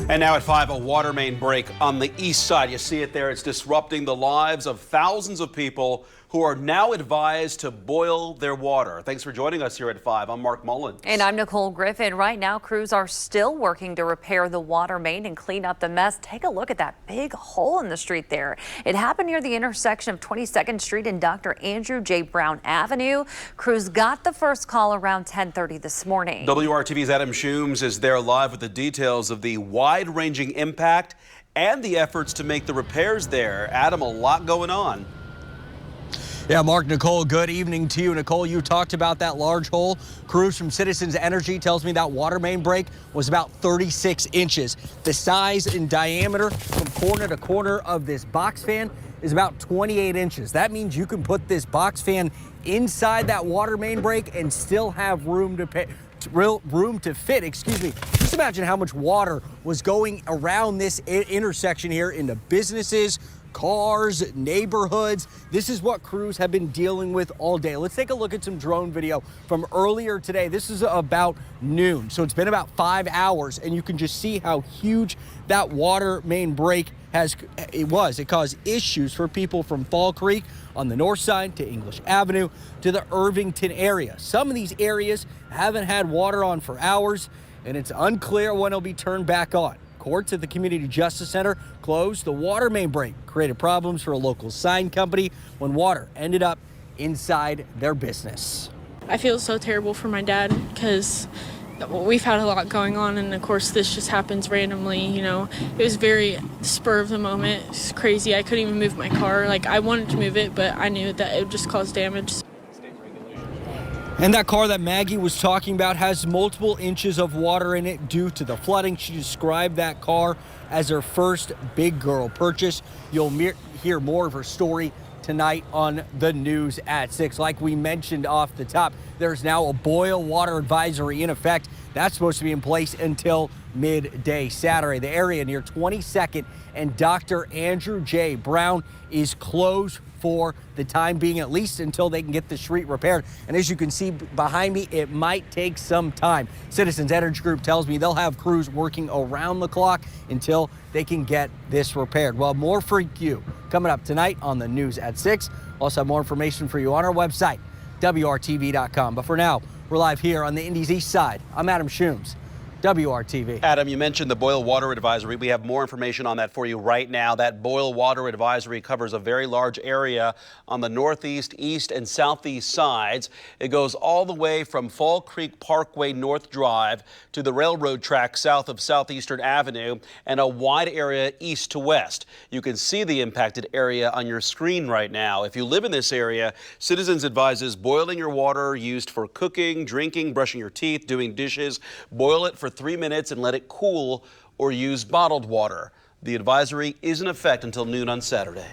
And now at 5, a water main break on the east side. You see it there. It's disrupting the lives of thousands of people who are now advised to boil their water. Thanks for joining us here at 5. I'm Mark Mullins. And I'm Nicole Griffin. Right now, crews are still working to repair the water main and clean up the mess. Take a look at that big hole in the street there. It happened near the intersection of 22nd Street and Dr. Andrew J. Brown Avenue. Crews got the first call around 10:30 this morning. WRTV's Adam Shooms is there live with the details of the wide-ranging impact and the efforts to make the repairs there. Adam, a lot going on. Yeah, Mark, Nicole, good evening to you. Nicole, you talked about that large hole. Crews from Citizens Energy tells me that water main break was about 36 inches. The size and diameter from corner to corner of this box fan is about 28 inches. That means you can put this box fan inside that water main break and still have room to fit. Just imagine how much water was going around this intersection here into businesses, cars, neighborhoods. This is what crews have been dealing with all day. Let's take a look at some drone video from earlier today. This is about noon, so it's been about 5 hours, and you can just see how huge that water main break it caused issues for people from Fall Creek on the north side to English Avenue to the Irvington area. Some of these areas haven't had water on for hours, and it's unclear when it'll be turned back on. Courts at the Community Justice Center closed the water main break, created problems for a local sign company when water ended up inside their business. I feel so terrible for my dad because we've had a lot going on, and of course this just happens randomly. You know, it was very spur of the moment. It's crazy. I couldn't even move my car. Like, I wanted to move it, but I knew that it would just cause damage. And that car that Maggie was talking about has multiple inches of water in it due to the flooding. She described that car as her first big girl purchase. You'll hear more of her story tonight on the news at 6. Like we mentioned off the top, there's now a boil water advisory in effect. That's supposed to be in place until midday Saturday. The area near 22nd and Dr. Andrew J. Brown is closed for the time being, at least until they can get the street repaired. And as you can see behind me, it might take some time. Citizens Energy Group tells me they'll have crews working around the clock until they can get this repaired. Well, more for you coming up tonight on the news at 6. Also have more information for you on our website, WRTV.com. But for now, we're live here on the Indy's East Side. I'm Adam Shooms, WRTV. Adam, you mentioned the boil water advisory. We have more information on that for you right now. That boil water advisory covers a very large area on the northeast, east, and southeast sides. It goes all the way from Fall Creek Parkway North Drive to the railroad track south of Southeastern Avenue and a wide area east to west. You can see the impacted area on your screen right now. If you live in this area, Citizens advises boiling your water used for cooking, drinking, brushing your teeth, doing dishes. Boil it for 3 minutes and let it cool, or use bottled water. The advisory is in effect until noon on Saturday.